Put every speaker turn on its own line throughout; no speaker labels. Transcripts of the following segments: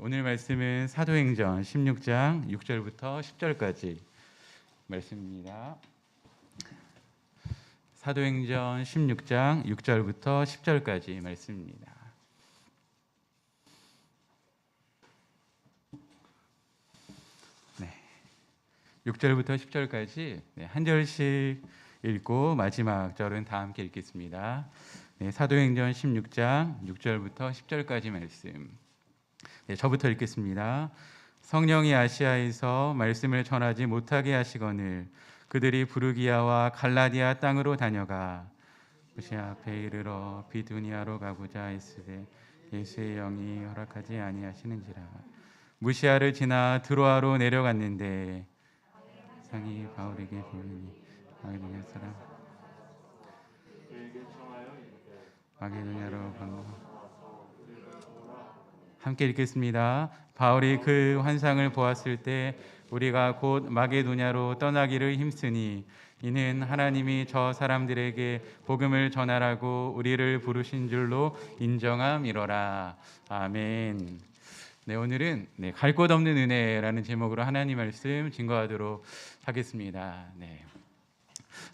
오늘 말씀은 사도행전 16장 6절부터 10절까지 말씀입니다. 사도행전 16장 6절부터 10절까지 말씀입니다. 네, 6절부터 10절까지 한 절씩 읽고 마지막 절은 다 함께 읽겠습니다. 네, 사도행전 16장 6절부터 10절까지 말씀. 네, 저부터 읽겠습니다. 성령이 아시아에서 말씀을 전하지 못하게 하시거늘 그들이 부르기아와 갈라디아 땅으로 다녀가 무시아 앞에 이르러 비두니아로 가고자 했으되 예수의 영이 허락하지 아니하시는지라. 무시아를 지나 드로아로 내려갔는데 상이 바울에게 보이니 마게도냐 사람 마게도냐로 방문. 함께 읽겠습니다. 바울이 그 환상을 보았을 때 우리가 곧 마게도냐로 떠나기를 힘쓰니 이는 하나님이 저 사람들에게 복음을 전하라고 우리를 부르신 줄로 인정함이로라. 아멘. 네, 오늘은 갈 곳 없는 은혜라는 제목으로 하나님 말씀 증거하도록 하겠습니다. 네.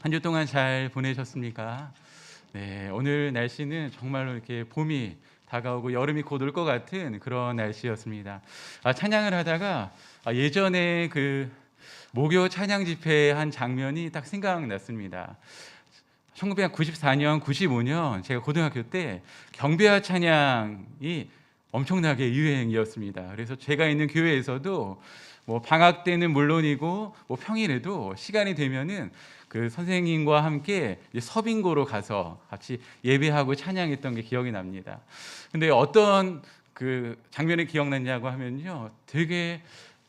한 주 동안 잘 보내셨습니까? 네, 오늘 날씨는 정말로 이렇게 봄이 다가오고 여름이 곧 올 것 같은 그런 날씨였습니다. 찬양을 하다가 예전에 그 목요 찬양 집회 한 장면이 딱 생각났습니다. 1994년, 95년 제가 고등학교 때 경배와 찬양이 엄청나게 유행이었습니다. 그래서 제가 있는 교회에서도 뭐 방학 때는 물론이고 뭐 평일에도 시간이 되면은 그 선생님과 함께 서빙고로 가서 같이 예배하고 찬양했던 게 기억이 납니다. 근데 어떤 그 장면이 기억났냐고 하면요, 되게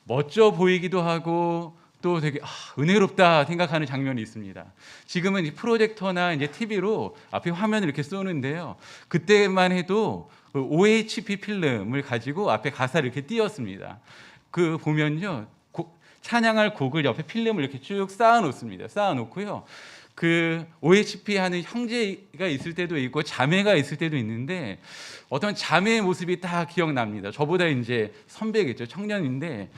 멋져 보이기도 하고 또 되게 은혜롭다 생각하는 장면이 있습니다. 지금은 이 프로젝터나 이제 TV로 앞에 화면을 이렇게 쏘는데요, 그때만 해도 그 OHP 필름을 가지고 앞에 가사를 이렇게 띄웠습니다. 그 보면요, 찬양할 곡을 옆에 필름을 이렇게 쭉 쌓아놓습니다. 쌓아놓고요, 그 OHP 하는 형제가 있을 때도 있고 자매가 있을 때도 있는데 어떤 자매의 모습이 다 기억납니다. 저보다 이제 선배겠죠. 청년인데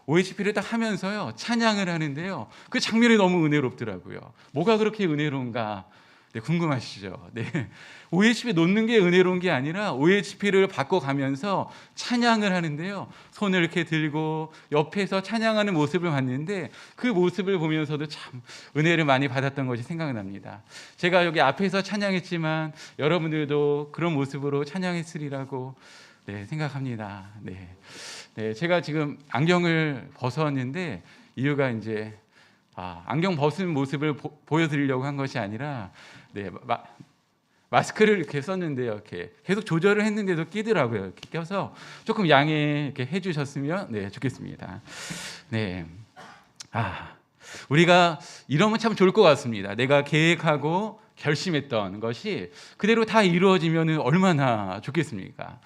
OHP를 딱 하면서요 찬양을 하는데요, 그 장면이 너무 은혜롭더라고요. 뭐가 그렇게 은혜로운가? 네, 궁금하시죠? 네. OHP 놓는 게 은혜로운 게 아니라 OHP를 바꿔가면서 찬양을 하는데요, 손을 이렇게 들고 옆에서 찬양하는 모습을 봤는데 그 모습을 보면서도 참 은혜를 많이 받았던 것이 생각납니다. 제가 여기 앞에서 찬양했지만 여러분들도 그런 모습으로 찬양했으리라고 생각합니다. 네, 제가 지금 안경을 벗었는데 이유가 이제 안경 벗은 모습을 보여드리려고 한 것이 아니라 마스크를 이렇게 썼는데요, 이렇게 계속 조절을 했는데도 끼더라고요. 이렇게 껴서 조금 양해 이렇게 해주셨으면 좋겠습니다. 네, 우리가 이러면 참 좋을 것 같습니다. 내가 계획하고 결심했던 것이 그대로 다 이루어지면 얼마나 좋겠습니까?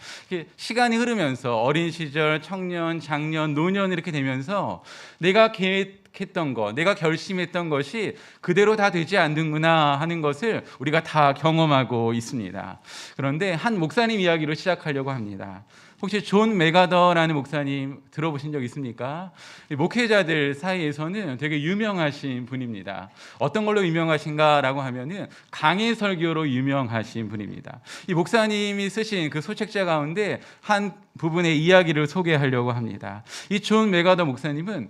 시간이 흐르면서 어린 시절, 청년, 장년, 노년 이렇게 되면서 내가 계획했던 것, 내가 결심했던 것이 그대로 다 되지 않는구나 하는 것을 우리가 다 경험하고 있습니다. 그런데 한 목사님 이야기로 시작하려고 합니다. 혹시 존 맥아더라는 목사님 들어보신 적 있습니까? 목회자들 사이에서는 되게 유명하신 분입니다. 어떤 걸로 유명하신가라고 하면은 강해 설교로 유명하신 분입니다. 이 목사님이 쓰신 그 소책자 가운데 한 부분의 이야기를 소개하려고 합니다. 이 존 맥아더 목사님은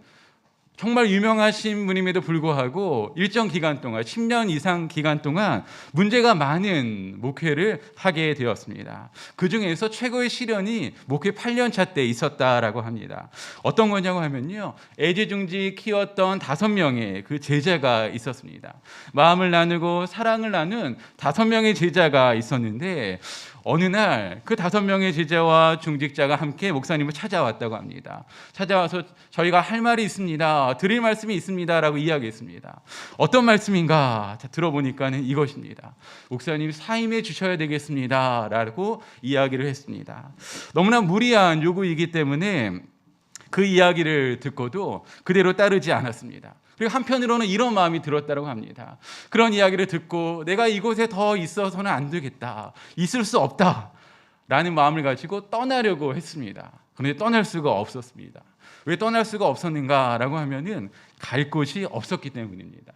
정말 유명하신 분임에도 불구하고 일정 기간 동안 10년 이상 기간 동안 문제가 많은 목회를 하게 되었습니다. 그 중에서 최고의 시련이 목회 8년 차 때 있었다라고 합니다. 어떤 거냐고 하면요, 애지중지 키웠던 5명의 그 제자가 있었습니다. 마음을 나누고 사랑을 나눈 5명의 제자가 있었는데 어느 날 그 5명의 제자와 중직자가 함께 목사님을 찾아왔다고 합니다. 찾아와서 저희가 할 말이 있습니다, 드릴 말씀이 있습니다 라고 이야기했습니다. 어떤 말씀인가 들어보니까는 이것입니다. 목사님 사임해 주셔야 되겠습니다 라고 이야기를 했습니다. 너무나 무리한 요구이기 때문에 그 이야기를 듣고도 그대로 따르지 않았습니다. 그리고 한편으로는 이런 마음이 들었다고 합니다. 그런 이야기를 듣고 내가 이곳에 더 있어서는 안 되겠다, 있을 수 없다 라는 마음을 가지고 떠나려고 했습니다. 그런데 떠날 수가 없었습니다. 왜 떠날 수가 없었는가라고 하면은 갈 곳이 없었기 때문입니다.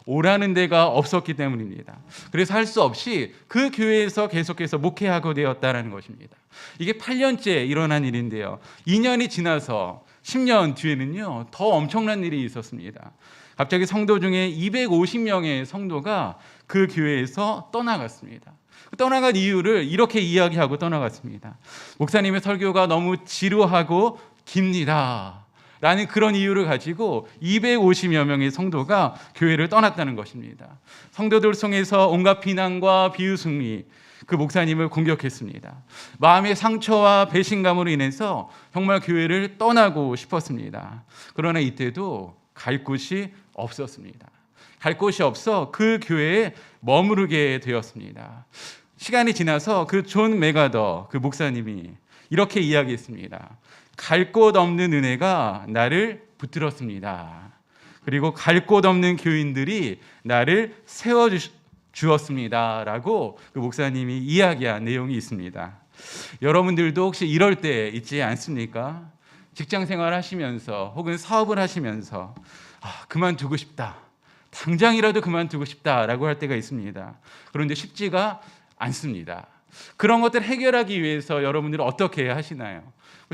오라는 데가 없었기 때문입니다. 그래서 할 수 없이 그 교회에서 계속해서 목회하고 되었다라는 것입니다. 이게 8년째 일어난 일인데요. 2년이 지나서 10년 뒤에는요, 더 엄청난 일이 있었습니다. 갑자기 성도 중에 250명의 성도가 그 교회에서 떠나갔습니다. 떠나간 이유를 이렇게 이야기하고 떠나갔습니다. 목사님의 설교가 너무 지루하고 깁니다 라는 그런 이유를 가지고 250여 명의 성도가 교회를 떠났다는 것입니다. 성도들 속에서 온갖 비난과 비웃음이 그 목사님을 공격했습니다. 마음의 상처와 배신감으로 인해서 정말 교회를 떠나고 싶었습니다. 그러나 이때도 갈 곳이 없었습니다. 갈 곳이 없어 그 교회에 머무르게 되었습니다. 시간이 지나서 그 존 메가더 그 목사님이 이렇게 이야기했습니다. 갈 곳 없는 은혜가 나를 붙들었습니다. 그리고 갈 곳 없는 교인들이 나를 세워주었습니다 라고 그 목사님이 이야기한 내용이 있습니다. 여러분들도 혹시 이럴 때 있지 않습니까? 직장생활 하시면서 혹은 사업을 하시면서 그만두고 싶다, 당장이라도 그만두고 싶다라고 할 때가 있습니다. 그런데 쉽지가 않습니다. 그런 것들을 해결하기 위해서 여러분들은 어떻게 하시나요?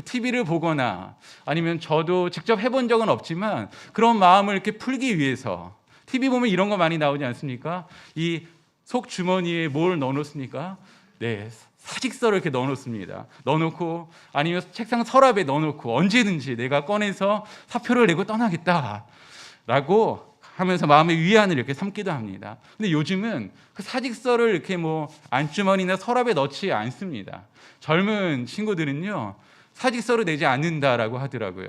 TV를 보거나 아니면 저도 직접 해본 적은 없지만 그런 마음을 이렇게 풀기 위해서 TV 보면 이런 거 많이 나오지 않습니까? 이 속 주머니에 뭘 넣어놓습니까? 네, 사직서를 이렇게 넣어놓습니다. 넣어놓고 아니면 책상 서랍에 넣어놓고 언제든지 내가 꺼내서 사표를 내고 떠나겠다라고 하면서 마음의 위안을 이렇게 삼기도 합니다. 근데 요즘은 그 사직서를 이렇게 뭐 안주머니나 서랍에 넣지 않습니다. 젊은 친구들은요, 사직서를 내지 않는다라고 하더라고요.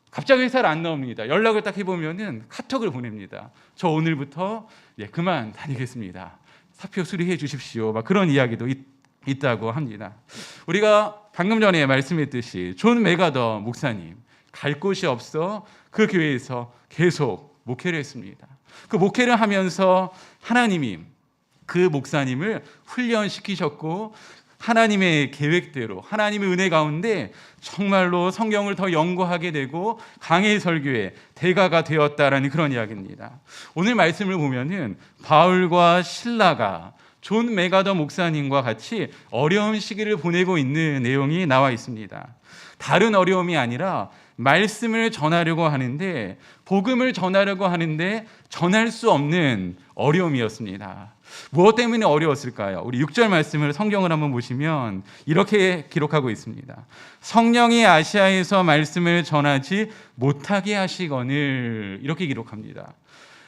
갑자기 회사를 안 나옵니다. 연락을 딱 해보면은 카톡을 보냅니다. 저 오늘부터 그만 다니겠습니다. 사표 수리해 주십시오. 막 그런 이야기도 있다고 합니다. 우리가 방금 전에 말씀했듯이 존 메가더 목사님, 갈 곳이 없어 그 교회에서 계속 목회를 했습니다. 그 목회를 하면서 하나님이 그 목사님을 훈련시키셨고 하나님의 계획대로 하나님의 은혜 가운데 정말로 성경을 더 연구하게 되고 강해 설교의 대가가 되었다라는 그런 이야기입니다. 오늘 말씀을 보면은 바울과 실라가 존 메가더 목사님과 같이 어려운 시기를 보내고 있는 내용이 나와 있습니다. 다른 어려움이 아니라 말씀을 전하려고 하는데, 복음을 전하려고 하는데 전할 수 없는 어려움이었습니다. 무엇 때문에 어려웠을까요? 우리 6절 말씀을 성경을 한번 보시면 이렇게 기록하고 있습니다. 성령이 아시아에서 말씀을 전하지 못하게 하시거늘, 이렇게 기록합니다.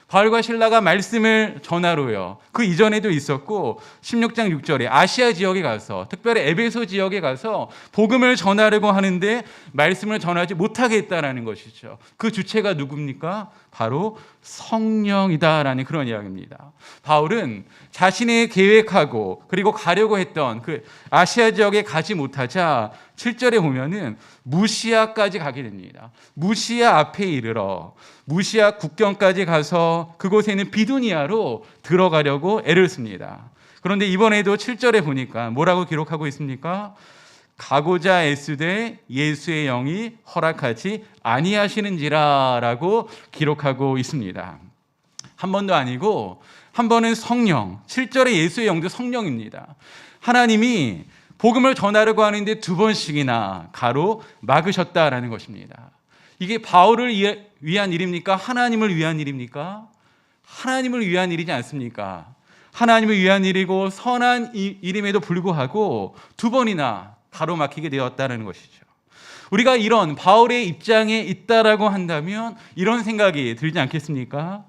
바울과 실라가 말씀을 전하러요, 그 이전에도 있었고 16장 6절에 아시아 지역에 가서, 특별히 에베소 지역에 가서 복음을 전하려고 하는데 말씀을 전하지 못하게 했다라는 것이죠. 그 주체가 누굽니까? 바로 성령이다라는 그런 이야기입니다. 바울은 자신의 계획하고 그리고 가려고 했던 그 아시아 지역에 가지 못하자 7절에 보면은 무시아까지 가게 됩니다. 무시아 앞에 이르러 무시아 국경까지 가서 그곳에는 비두니아로 들어가려고 애를 씁니다. 그런데 이번에도 7절에 보니까 뭐라고 기록하고 있습니까? 가고자 애쓰되 예수의 영이 허락하지 아니하시는지라 라고 기록하고 있습니다. 한 번도 아니고 한 번은 성령, 7절에 예수의 영도 성령입니다. 하나님이 복음을 전하려고 하는데 두 번씩이나 가로 막으셨다라는 것입니다. 이게 바울을 위한 일입니까? 하나님을 위한 일입니까? 하나님을 위한 일이지 않습니까? 하나님을 위한 일이고 선한 일임에도 불구하고 두 번이나 가로막히게 되었다는 것이죠. 우리가 이런 바울의 입장에 있다라고 한다면 이런 생각이 들지 않겠습니까?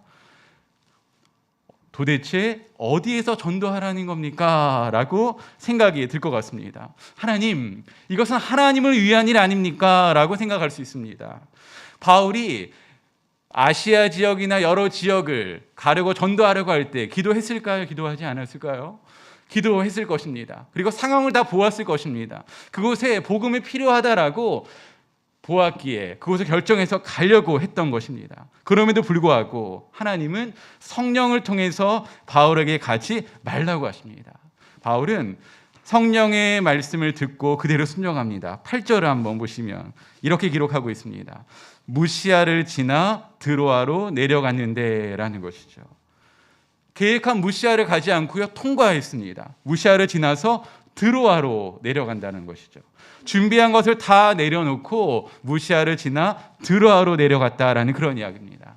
도대체 어디에서 전도하라는 겁니까? 라고 생각이 들 것 같습니다. 하나님, 이것은 하나님을 위한 일 아닙니까? 라고 생각할 수 있습니다. 바울이 아시아 지역이나 여러 지역을 가려고 전도하려고 할 때 기도했을까요? 기도하지 않았을까요? 기도했을 것입니다. 그리고 상황을 다 보았을 것입니다. 그곳에 복음이 필요하다라고 보았기에 그곳을 결정해서 가려고 했던 것입니다. 그럼에도 불구하고 하나님은 성령을 통해서 바울에게 가지 말라고 하십니다. 바울은 성령의 말씀을 듣고 그대로 순종합니다. 8절을 한번 보시면 이렇게 기록하고 있습니다. 무시아를 지나 드로아로 내려갔는데 라는 것이죠. 계획한 무시아를 가지 않고요, 통과했습니다. 무시아를 지나서 드로아로 내려간다는 것이죠. 준비한 것을 다 내려놓고 무시아를 지나 드로아로 내려갔다라는 그런 이야기입니다.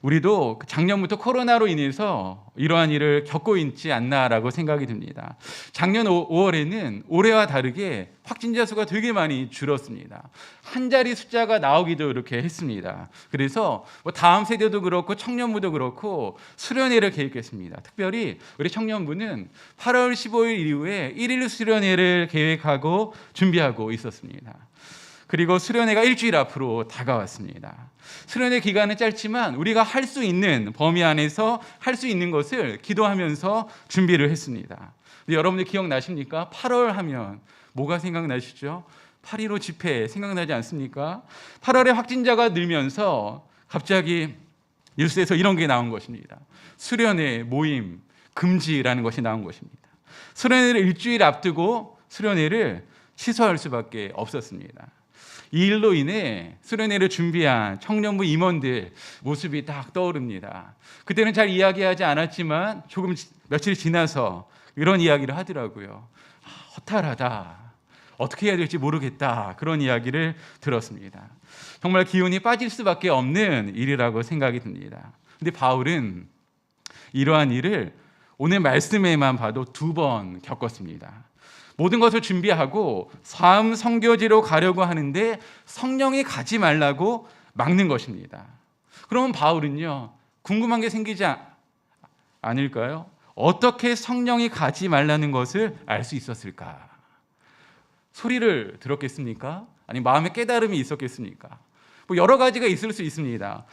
우리도 작년부터 코로나로 인해서 이러한 일을 겪고 있지 않나라고 생각이 듭니다. 작년 5월에는 올해와 다르게 확진자 수가 되게 많이 줄었습니다. 한 자리 숫자가 나오기도 이렇게 했습니다. 그래서 다음 세대도 그렇고 청년부도 그렇고 수련회를 계획했습니다. 특별히 우리 청년부는 8월 15일 이후에 1일 수련회를 계획하고 준비하고 있었습니다. 그리고 수련회가 일주일 앞으로 다가왔습니다. 수련회 기간은 짧지만 우리가 할 수 있는 범위 안에서 할 수 있는 것을 기도하면서 준비를 했습니다. 근데 여러분들 기억나십니까? 8월 하면 뭐가 생각나시죠? 8.15 집회 생각나지 않습니까? 8월에 확진자가 늘면서 갑자기 뉴스에서 이런 게 나온 것입니다. 수련회 모임 금지라는 것이 나온 것입니다. 수련회를 일주일 앞두고 수련회를 취소할 수밖에 없었습니다. 이 일로 인해 수련회를 준비한 청년부 임원들 모습이 딱 떠오릅니다. 그때는 잘 이야기하지 않았지만 조금 며칠 지나서 이런 이야기를 하더라고요. 허탈하다. 어떻게 해야 될지 모르겠다. 그런 이야기를 들었습니다. 정말 기운이 빠질 수밖에 없는 일이라고 생각이 듭니다. 근데 바울은 이러한 일을 오늘 말씀에만 봐도 2번 겪었습니다. 모든 것을 준비하고 삶 선교지로 가려고 하는데 성령이 가지 말라고 막는 것입니다. 그러면 바울은요, 궁금한 게 생기지 않을까요? 어떻게 성령이 가지 말라는 것을 알 수 있었을까? 소리를 들었겠습니까? 아니 마음의 깨달음이 있었겠습니까? 여러 가지가 있을 수 있습니다.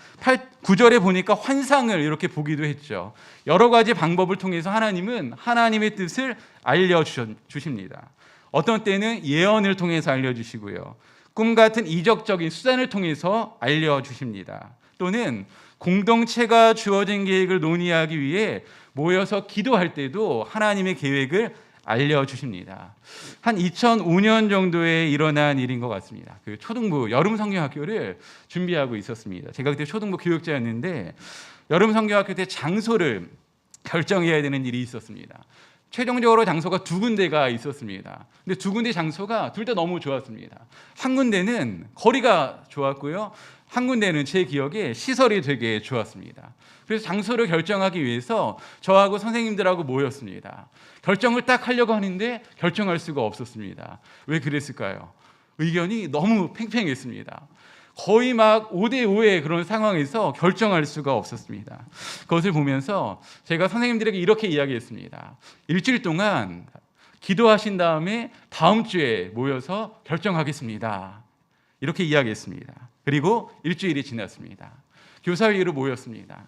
9절에 보니까 환상을 이렇게 보기도 했죠. 여러 가지 방법을 통해서 하나님은 하나님의 뜻을 알려주십니다. 어떤 때는 예언을 통해서 알려주시고요. 꿈 같은 이적적인 수단을 통해서 알려주십니다. 또는 공동체가 주어진 계획을 논의하기 위해 모여서 기도할 때도 하나님의 계획을 알려주십니다. 한 2005년 정도에 일어난 일인 것 같습니다. 그 초등부 여름 성경학교를 준비하고 있었습니다. 제가 그때 초등부 교육자였는데 여름 성경학교 때 장소를 결정해야 되는 일이 있었습니다. 최종적으로 장소가 2군데가 있었습니다. 근데 2군데 장소가 둘 다 너무 좋았습니다. 한 군데는 거리가 좋았고요. 한 군데는 제 기억에 시설이 되게 좋았습니다. 그래서 장소를 결정하기 위해서 저하고 선생님들하고 모였습니다. 결정을 딱 하려고 하는데 결정할 수가 없었습니다. 왜 그랬을까요? 의견이 너무 팽팽했습니다. 거의 막 5대5의 그런 상황에서 결정할 수가 없었습니다. 그것을 보면서 제가 선생님들에게 이렇게 이야기했습니다. 일주일 동안 기도하신 다음에 다음 주에 모여서 결정하겠습니다. 이렇게 이야기했습니다. 그리고 일주일이 지났습니다. 교사회의로 모였습니다.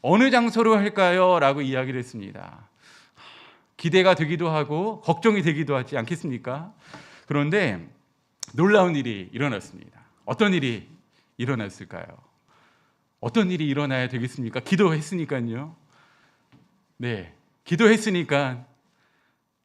어느 장소로 할까요? 라고 이야기를 했습니다. 기대가 되기도 하고 걱정이 되기도 하지 않겠습니까? 그런데 놀라운 일이 일어났습니다. 어떤 일이 일어났을까요? 어떤 일이 일어나야 되겠습니까? 기도했으니까요. 네, 기도했으니까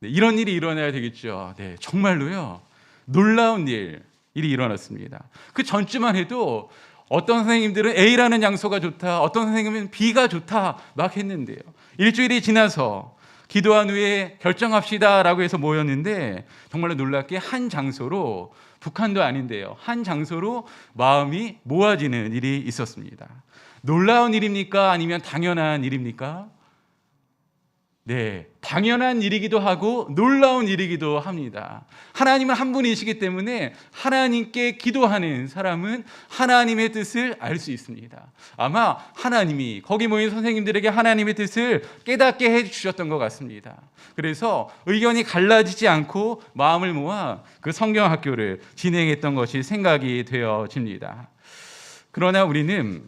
이런 일이 일어나야 되겠죠. 네, 정말로요. 놀라운 일이 일어났습니다. 그 전주만 해도 어떤 선생님들은 A라는 장소가 좋다, 어떤 선생님은 B가 좋다 막 했는데요. 일주일이 지나서 기도한 후에 결정합시다라고 해서 모였는데 정말로 놀랍게 한 장소로, 북한도 아닌데요, 한 장소로 마음이 모아지는 일이 있었습니다. 놀라운 일입니까? 아니면 당연한 일입니까? 네, 당연한 일이기도 하고 놀라운 일이기도 합니다. 하나님은 한 분이시기 때문에 하나님께 기도하는 사람은 하나님의 뜻을 알 수 있습니다. 아마 하나님이 거기 모인 선생님들에게 하나님의 뜻을 깨닫게 해주셨던 것 같습니다. 그래서 의견이 갈라지지 않고 마음을 모아 그 성경학교를 진행했던 것이 생각이 되어집니다. 그러나 우리는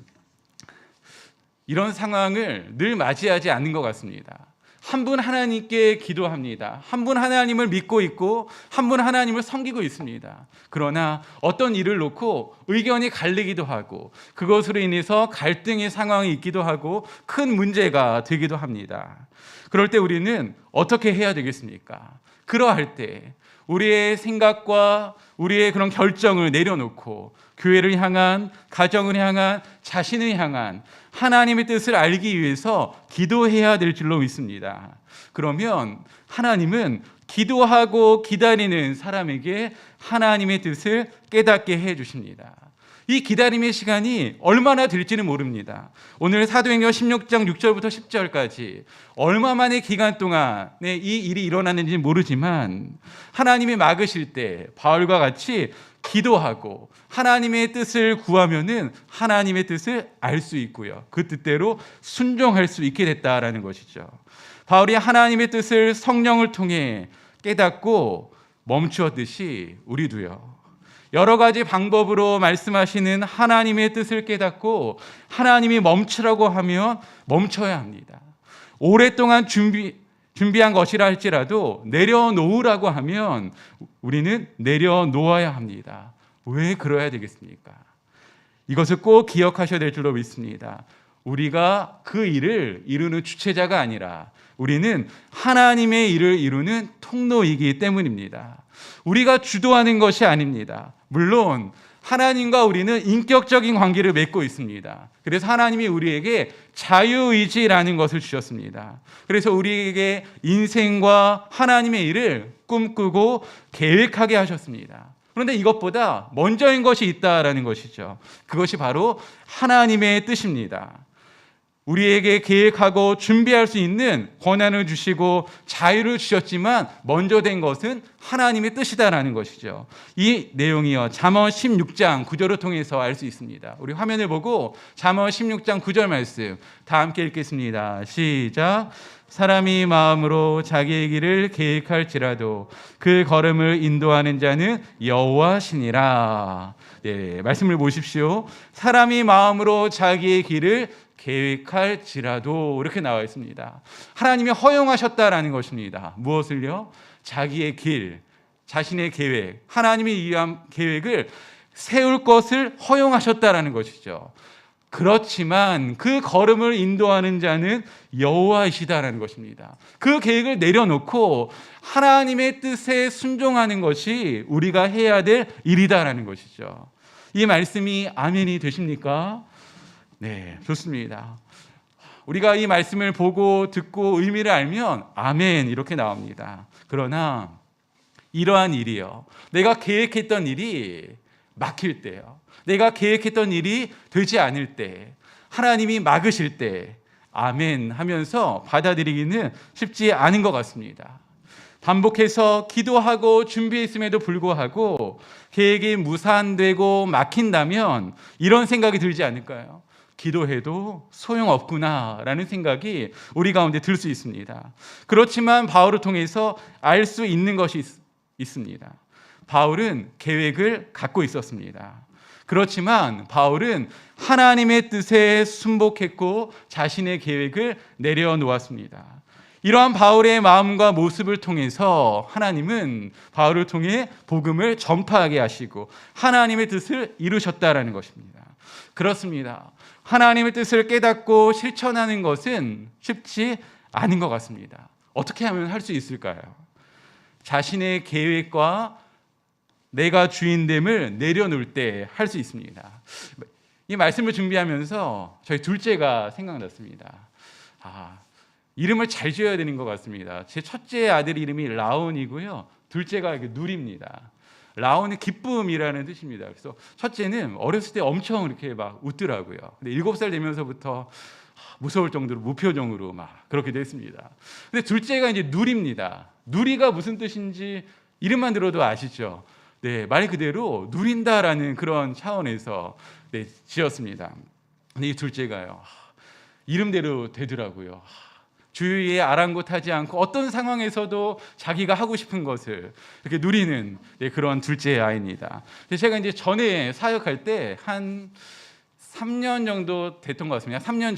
이런 상황을 늘 맞이하지 않는 것 같습니다. 한 분 하나님께 기도합니다. 한 분 하나님을 믿고 있고 한 분 하나님을 섬기고 있습니다. 그러나 어떤 일을 놓고 의견이 갈리기도 하고 그것으로 인해서 갈등의 상황이 있기도 하고 큰 문제가 되기도 합니다. 그럴 때 우리는 어떻게 해야 되겠습니까? 그러할 때 우리의 생각과 우리의 그런 결정을 내려놓고 교회를 향한, 가정을 향한, 자신을 향한 하나님의 뜻을 알기 위해서 기도해야 될 줄로 믿습니다. 그러면 하나님은 기도하고 기다리는 사람에게 하나님의 뜻을 깨닫게 해 주십니다. 이 기다림의 시간이 얼마나 될지는 모릅니다. 오늘 사도행전 16장 6절부터 10절까지 얼마만의 기간 동안에 이 일이 일어났는지 모르지만 하나님이 막으실 때 바울과 같이 기도하고 하나님의 뜻을 구하면은 하나님의 뜻을 알 수 있고요. 그 뜻대로 순종할 수 있게 됐다라는 것이죠. 바울이 하나님의 뜻을 성령을 통해 깨닫고 멈추었듯이 우리도요. 여러 가지 방법으로 말씀하시는 하나님의 뜻을 깨닫고 하나님이 멈추라고 하면 멈춰야 합니다. 오랫동안 준비한 것이라 할지라도 내려놓으라고 하면 우리는 내려놓아야 합니다. 왜 그러야 되겠습니까? 이것을 꼭 기억하셔야 될 줄로 믿습니다. 우리가 그 일을 이루는 주체자가 아니라 우리는 하나님의 일을 이루는 통로이기 때문입니다. 우리가 주도하는 것이 아닙니다. 물론 하나님과 우리는 인격적인 관계를 맺고 있습니다. 그래서 하나님이 우리에게 자유의지라는 것을 주셨습니다. 그래서 우리에게 인생과 하나님의 일을 꿈꾸고 계획하게 하셨습니다. 그런데 이것보다 먼저인 것이 있다라는 것이죠. 그것이 바로 하나님의 뜻입니다. 우리에게 계획하고 준비할 수 있는 권한을 주시고 자유를 주셨지만 먼저 된 것은 하나님의 뜻이다라는 것이죠. 이 내용이요, 잠언 16장 9절을 통해서 알 수 있습니다. 우리 화면을 보고 잠언 16장 9절 말씀 다 함께 읽겠습니다. 시작. 사람이 마음으로 자기의 길을 계획할지라도 그 걸음을 인도하는 자는 여호와시니라. 네, 말씀을 보십시오. 사람이 마음으로 자기의 길을 계획할지라도 이렇게 나와 있습니다. 하나님이 허용하셨다라는 것입니다. 무엇을요? 자기의 길, 자신의 계획, 하나님이 위한 계획을 세울 것을 허용하셨다라는 것이죠. 그렇지만 그 걸음을 인도하는 자는 여호와이시다라는 것입니다. 그 계획을 내려놓고 하나님의 뜻에 순종하는 것이 우리가 해야 될 일이다라는 것이죠. 이 말씀이 아멘이 되십니까? 네, 좋습니다. 우리가 이 말씀을 보고 듣고 의미를 알면 아멘 이렇게 나옵니다. 그러나 이러한 일이요, 내가 계획했던 일이 막힐 때요, 내가 계획했던 일이 되지 않을 때, 하나님이 막으실 때 아멘 하면서 받아들이기는 쉽지 않은 것 같습니다. 반복해서 기도하고 준비했음에도 불구하고 계획이 무산되고 막힌다면 이런 생각이 들지 않을까요? 기도해도 소용없구나라는 생각이 우리 가운데 들 수 있습니다. 그렇지만 바울을 통해서 알 수 있는 것이 있습니다. 바울은 계획을 갖고 있었습니다. 그렇지만 바울은 하나님의 뜻에 순복했고 자신의 계획을 내려놓았습니다. 이러한 바울의 마음과 모습을 통해서 하나님은 바울을 통해 복음을 전파하게 하시고 하나님의 뜻을 이루셨다라는 것입니다. 그렇습니다. 하나님의 뜻을 깨닫고 실천하는 것은 쉽지 않은 것 같습니다. 어떻게 하면 할 수 있을까요? 자신의 계획과 내가 주인됨을 내려놓을 때 할 수 있습니다. 이 말씀을 준비하면서 저희 둘째가 생각났습니다. 이름을 잘 지어야 되는 것 같습니다. 제 첫째 아들 이름이 라온이고요. 둘째가 누리입니다. 라온의 기쁨이라는 뜻입니다. 그래서 첫째는 어렸을 때 엄청 이렇게 막 웃더라고요. 근데 7살 되면서부터 무서울 정도로 무표정으로 막 그렇게 됐습니다. 근데 둘째가 이제 누리입니다. 누리가 무슨 뜻인지 이름만 들어도 아시죠? 네, 말 그대로 누린다라는 그런 차원에서 지었습니다. 근데 이 둘째가요, 이름대로 되더라고요. 주위에 아랑곳하지 않고 어떤 상황에서도 자기가 하고 싶은 것을 이렇게 누리는 그런 둘째 아이입니다. 제가 이제 전에 사역할 때 한 3년 정도 됐던 것 같습니다. 3년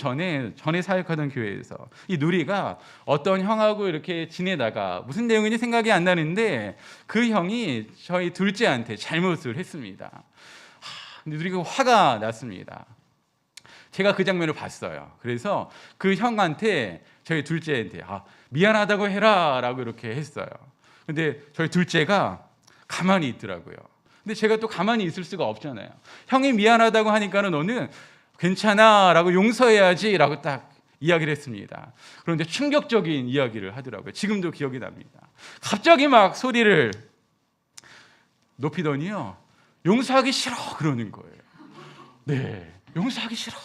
전에 사역하던 교회에서 이 누리가 어떤 형하고 이렇게 지내다가 무슨 내용인지 생각이 안 나는데 그 형이 저희 둘째한테 잘못을 했습니다. 누리가 화가 났습니다. 제가 그 장면을 봤어요. 그래서 그 형한테 저희 둘째한테 미안하다고 해라 라고 이렇게 했어요. 근데 저희 둘째가 가만히 있더라고요. 근데 제가 또 가만히 있을 수가 없잖아요. 형이 미안하다고 하니까는 너는 괜찮아 라고 용서해야지 라고 딱 이야기를 했습니다. 그런데 충격적인 이야기를 하더라고요. 지금도 기억이 납니다. 갑자기 막 소리를 높이더니요, 용서하기 싫어 그러는 거예요. 네, 용서하기 싫어.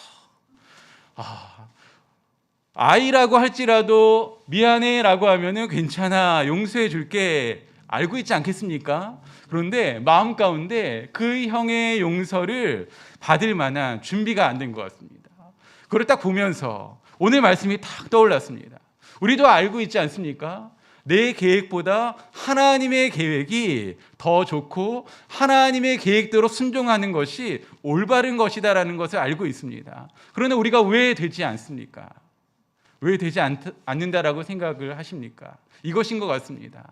아이라고 할지라도 미안해 라고 하면은 괜찮아, 용서해 줄게 알고 있지 않겠습니까? 그런데 마음 가운데 그 형의 용서를 받을 만한 준비가 안 된 것 같습니다. 그걸 딱 보면서 오늘 말씀이 딱 떠올랐습니다. 우리도 알고 있지 않습니까? 내 계획보다 하나님의 계획이 더 좋고 하나님의 계획대로 순종하는 것이 올바른 것이다라는 것을 알고 있습니다. 그러나 우리가 왜 되지 않습니까? 왜 되지 않는다라고 생각을 하십니까? 이것인 것 같습니다.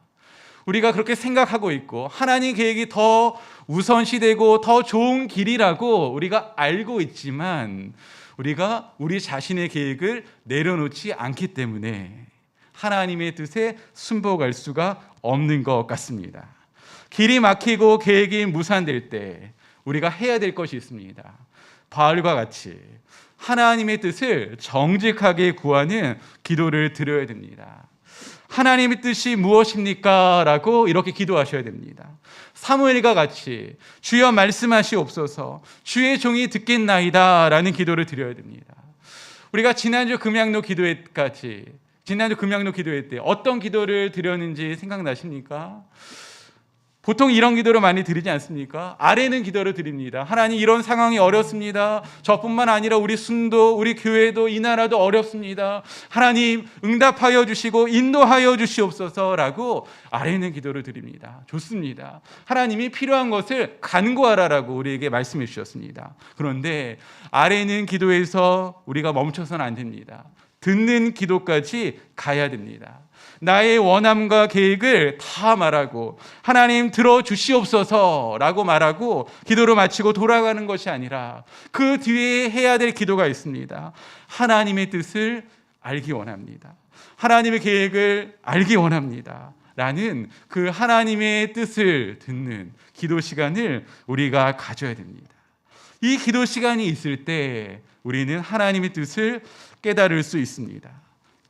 우리가 그렇게 생각하고 있고 하나님 계획이 더 우선시되고 더 좋은 길이라고 우리가 알고 있지만 우리가 우리 자신의 계획을 내려놓지 않기 때문에 하나님의 뜻에 순복할 수가 없는 것 같습니다. 길이 막히고 계획이 무산될 때 우리가 해야 될 것이 있습니다. 바울과 같이 하나님의 뜻을 정직하게 구하는 기도를 드려야 됩니다. 하나님의 뜻이 무엇입니까? 라고 이렇게 기도하셔야 됩니다. 사무엘과 같이 주여 말씀하시옵소서, 주의 종이 듣겠나이다 라는 기도를 드려야 됩니다. 우리가 지난주 금양로 기도회 때 어떤 기도를 드렸는지 생각나십니까? 보통 이런 기도를 많이 드리지 않습니까? 아뢰는 기도를 드립니다. 하나님, 이런 상황이 어렵습니다. 저뿐만 아니라 우리 순도, 우리 교회도, 이 나라도 어렵습니다. 하나님 응답하여 주시고 인도하여 주시옵소서라고 아뢰는 기도를 드립니다. 좋습니다. 하나님이 필요한 것을 간구하라라고 우리에게 말씀해 주셨습니다. 그런데 아뢰는 기도에서 우리가 멈춰서는 안 됩니다. 듣는 기도까지 가야 됩니다. 나의 원함과 계획을 다 말하고 하나님 들어주시옵소서라고 말하고 기도를 마치고 돌아가는 것이 아니라 그 뒤에 해야 될 기도가 있습니다. 하나님의 뜻을 알기 원합니다. 하나님의 계획을 알기 원합니다. 라는 그 하나님의 뜻을 듣는 기도 시간을 우리가 가져야 됩니다. 이 기도 시간이 있을 때 우리는 하나님의 뜻을 깨달을 수 있습니다.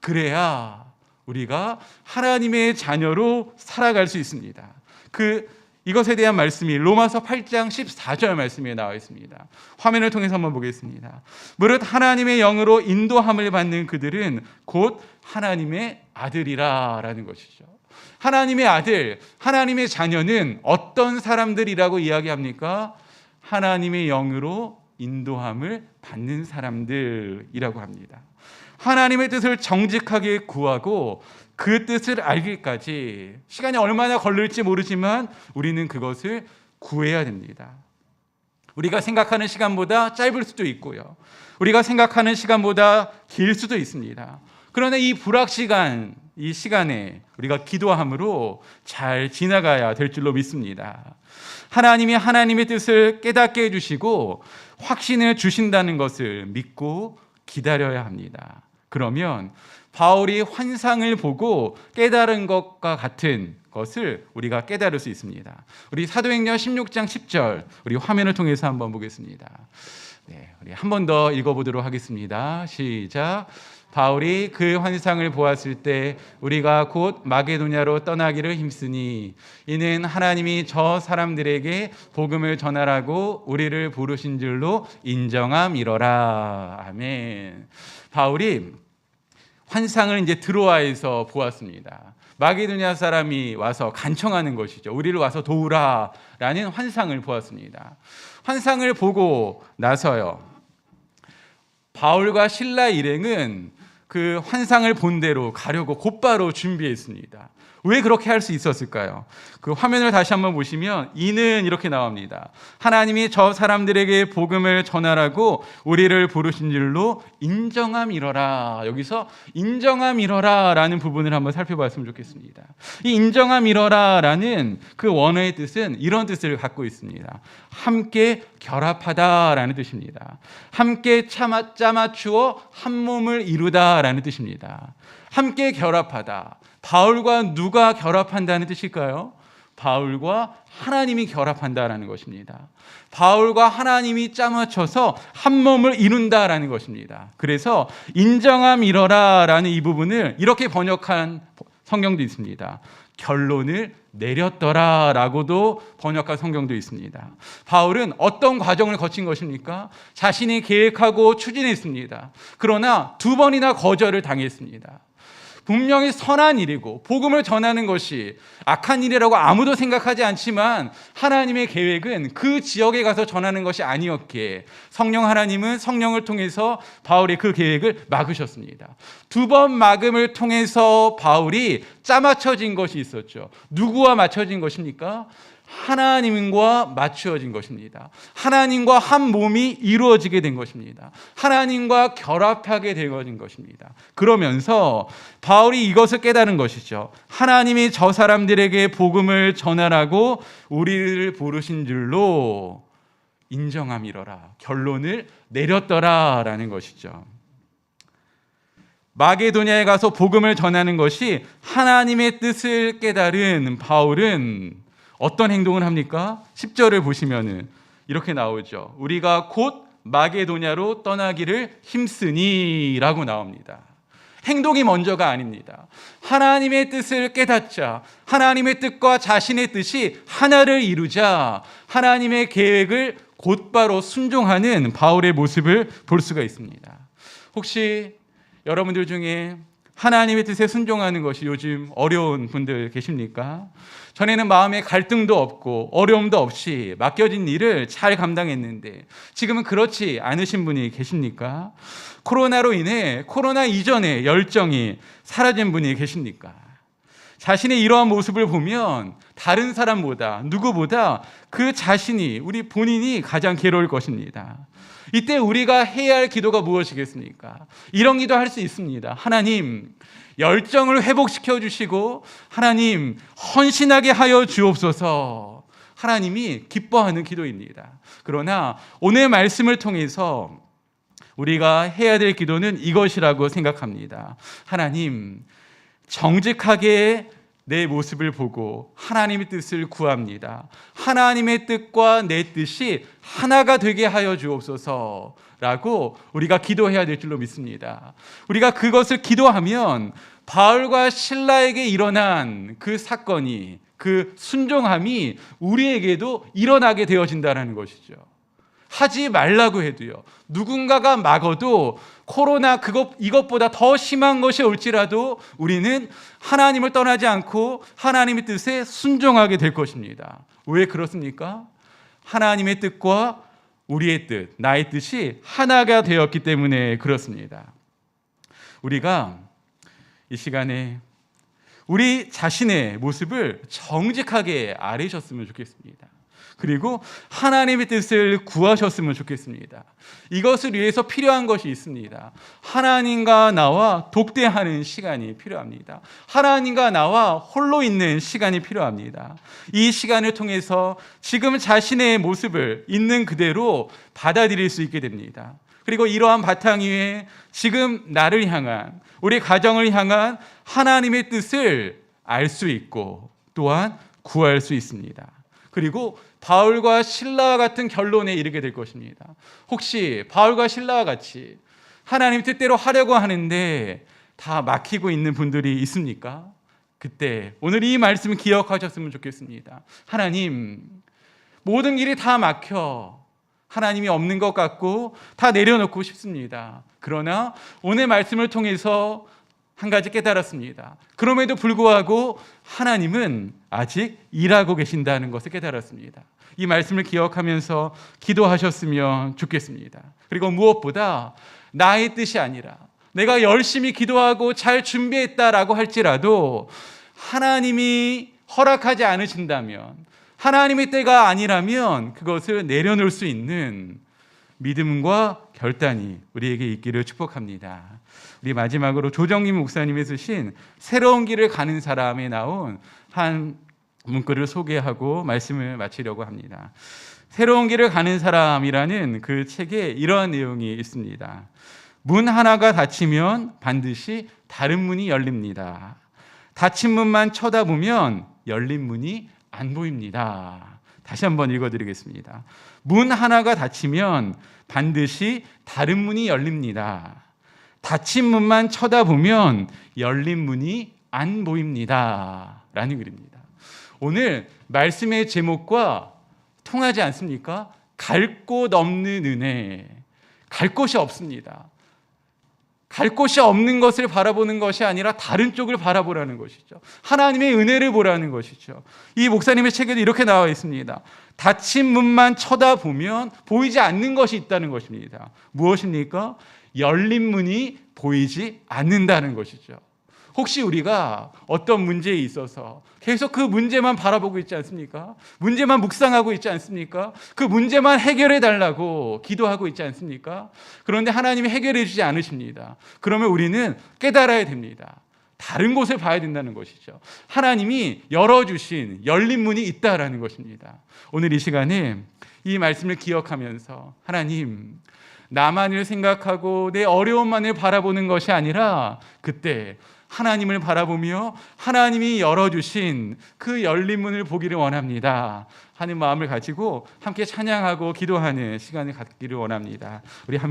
그래야 우리가 하나님의 자녀로 살아갈 수 있습니다. 이것에 대한 말씀이 로마서 8장 14절 말씀에 나와 있습니다. 화면을 통해서 한번 보겠습니다. 무릇 하나님의 영으로 인도함을 받는 그들은 곧 하나님의 아들이라 라는 것이죠. 하나님의 아들, 하나님의 자녀는 어떤 사람들이라고 이야기합니까? 하나님의 영으로 인도함을 받는 사람들이라고 합니다. 하나님의 뜻을 정직하게 구하고 그 뜻을 알기까지 시간이 얼마나 걸릴지 모르지만 우리는 그것을 구해야 됩니다. 우리가 생각하는 시간보다 짧을 수도 있고요. 우리가 생각하는 시간보다 길 수도 있습니다. 그러나 이 불확시간, 이 시간에 우리가 기도함으로 잘 지나가야 될 줄로 믿습니다. 하나님이 하나님의 뜻을 깨닫게 해주시고 확신을 주신다는 것을 믿고 기다려야 합니다. 그러면 바울이 환상을 보고 깨달은 것과 같은 것을 우리가 깨달을 수 있습니다. 우리 사도행전 16장 10절 우리 화면을 통해서 한번 보겠습니다. 우리 한 번 더 읽어보도록 하겠습니다. 시작. 바울이 그 환상을 보았을 때 우리가 곧 마게도냐로 떠나기를 힘쓰니 이는 하나님이 저 사람들에게 복음을 전하라고 우리를 부르신 줄로 인정함이로라. 아멘. 바울이 환상을 이제 드로아에서 보았습니다. 마게도냐 사람이 와서 간청하는 것이죠. 우리를 와서 도우라라는 환상을 보았습니다. 환상을 보고 나서요, 바울과 실라 일행은 그 환상을 본 대로 가려고 곧바로 준비했습니다. 왜 그렇게 할 수 있었을까요? 그 화면을 다시 한번 보시면 이는 이렇게 나옵니다. 하나님이 저 사람들에게 복음을 전하라고 우리를 부르신 줄로 인정함이러라. 여기서 인정함이러라 라는 부분을 한번 살펴봤으면 좋겠습니다. 이 인정함이러라라는 그 원어의 뜻은 이런 뜻을 갖고 있습니다. 함께 결합하다라는 뜻입니다. 함께 짜맞추어 한 몸을 이루다라는 뜻입니다. 함께 결합하다. 바울과 누가 결합한다는 뜻일까요? 바울과 하나님이 결합한다라는 것입니다. 바울과 하나님이 짜맞춰서 한 몸을 이룬다라는 것입니다. 그래서 인정함이러라라는 이 부분을 이렇게 번역한 성경도 있습니다. 결론을 내렸더라라고도 번역한 성경도 있습니다. 바울은 어떤 과정을 거친 것입니까? 자신이 계획하고 추진했습니다. 그러나 2번이나 거절을 당했습니다. 분명히 선한 일이고 복음을 전하는 것이 악한 일이라고 아무도 생각하지 않지만 하나님의 계획은 그 지역에 가서 전하는 것이 아니었기에 성령 하나님은 성령을 통해서 바울의 그 계획을 막으셨습니다. 2번 막음을 통해서 바울이 짜맞춰진 것이 있었죠. 누구와 맞춰진 것입니까? 하나님과 맞추어진 것입니다. 하나님과 한 몸이 이루어지게 된 것입니다. 하나님과 결합하게 되어진 것입니다. 그러면서 바울이 이것을 깨달은 것이죠. 하나님이 저 사람들에게 복음을 전하라고 우리를 부르신 줄로 인정함이러라. 결론을 내렸더라라는 것이죠. 마게도냐에 가서 복음을 전하는 것이 하나님의 뜻을 깨달은 바울은 어떤 행동을 합니까? 10절을 보시면은 이렇게 나오죠. 우리가 곧 마게도냐로 떠나기를 힘쓰니 라고 나옵니다. 행동이 먼저가 아닙니다. 하나님의 뜻을 깨닫자, 하나님의 뜻과 자신의 뜻이 하나를 이루자 하나님의 계획을 곧바로 순종하는 바울의 모습을 볼 수가 있습니다. 혹시 여러분들 중에 하나님의 뜻에 순종하는 것이 요즘 어려운 분들 계십니까? 전에는 마음에 갈등도 없고 어려움도 없이 맡겨진 일을 잘 감당했는데 지금은 그렇지 않으신 분이 계십니까? 코로나로 인해 코로나 이전의 열정이 사라진 분이 계십니까? 자신의 이러한 모습을 보면 다른 사람보다 누구보다 그 자신이 우리 본인이 가장 괴로울 것입니다. 이때 우리가 해야 할 기도가 무엇이겠습니까? 이런 기도 할 수 있습니다. 하나님, 열정을 회복시켜 주시고 하나님, 헌신하게 하여 주옵소서. 하나님이 기뻐하는 기도입니다. 그러나 오늘 말씀을 통해서 우리가 해야 될 기도는 이것이라고 생각합니다. 하나님, 정직하게 내 모습을 보고 하나님의 뜻을 구합니다. 하나님의 뜻과 내 뜻이 하나가 되게 하여 주옵소서라고 우리가 기도해야 될 줄로 믿습니다. 우리가 그것을 기도하면 바울과 실라에게 일어난 그 사건이, 그 순종함이 우리에게도 일어나게 되어진다는 것이죠. 하지 말라고 해도요, 누군가가 막어도 코로나 이것보다 더 심한 것이 올지라도 우리는 하나님을 떠나지 않고 하나님의 뜻에 순종하게 될 것입니다. 왜 그렇습니까? 하나님의 뜻과 우리의 뜻, 나의 뜻이 하나가 되었기 때문에 그렇습니다. 우리가 이 시간에 우리 자신의 모습을 정직하게 아뢰셨으면 좋겠습니다. 그리고 하나님의 뜻을 구하셨으면 좋겠습니다. 이것을 위해서 필요한 것이 있습니다. 하나님과 나와 독대하는 시간이 필요합니다. 하나님과 나와 홀로 있는 시간이 필요합니다. 이 시간을 통해서 지금 자신의 모습을 있는 그대로 받아들일 수 있게 됩니다. 그리고 이러한 바탕 위에 지금 나를 향한, 우리 가정을 향한 하나님의 뜻을 알 수 있고 또한 구할 수 있습니다. 그리고 바울과 실라와 같은 결론에 이르게 될 것입니다. 혹시 바울과 실라와 같이 하나님 뜻대로 하려고 하는데 다 막히고 있는 분들이 있습니까? 그때 오늘 이 말씀 기억하셨으면 좋겠습니다. 하나님, 모든 길이 다 막혀 하나님이 없는 것 같고 다 내려놓고 싶습니다. 그러나 오늘 말씀을 통해서 한 가지 깨달았습니다. 그럼에도 불구하고 하나님은 아직 일하고 계신다는 것을 깨달았습니다. 이 말씀을 기억하면서 기도하셨으면 좋겠습니다. 그리고 무엇보다 나의 뜻이 아니라 내가 열심히 기도하고 잘 준비했다라고 할지라도 하나님이 허락하지 않으신다면, 하나님의 때가 아니라면 그것을 내려놓을 수 있는 믿음과 결단이 우리에게 있기를 축복합니다. 우리 마지막으로 조정림 목사님이 쓰신 새로운 길을 가는 사람에 나온 한 문구를 소개하고 말씀을 마치려고 합니다. 새로운 길을 가는 사람이라는 그 책에 이러한 내용이 있습니다. 문 하나가 닫히면 반드시 다른 문이 열립니다. 닫힌 문만 쳐다보면 열린 문이 안 보입니다. 다시 한번 읽어드리겠습니다. 문 하나가 닫히면 반드시 다른 문이 열립니다. 닫힌 문만 쳐다보면 열린 문이 안 보입니다. 라는 글입니다. 오늘 말씀의 제목과 통하지 않습니까? 갈 곳 없는 은혜. 갈 곳이 없습니다. 갈 곳이 없는 것을 바라보는 것이 아니라 다른 쪽을 바라보라는 것이죠. 하나님의 은혜를 보라는 것이죠. 이 목사님의 책에도 이렇게 나와 있습니다. 닫힌 문만 쳐다보면 보이지 않는 것이 있다는 것입니다. 무엇입니까? 열린 문이 보이지 않는다는 것이죠. 혹시 우리가 어떤 문제에 있어서 계속 그 문제만 바라보고 있지 않습니까? 문제만 묵상하고 있지 않습니까? 그 문제만 해결해 달라고 기도하고 있지 않습니까? 그런데 하나님이 해결해 주지 않으십니다. 그러면 우리는 깨달아야 됩니다. 다른 곳을 봐야 된다는 것이죠. 하나님이 열어주신 열린 문이 있다라는 것입니다. 오늘 이 시간에 이 말씀을 기억하면서 하나님, 나만을 생각하고 내 어려움만을 바라보는 것이 아니라 그때 하나님을 바라보며 하나님이 열어주신 그 열린 문을 보기를 원합니다 하는 마음을 가지고 함께 찬양하고 기도하는 시간을 갖기를 원합니다. 우리 함께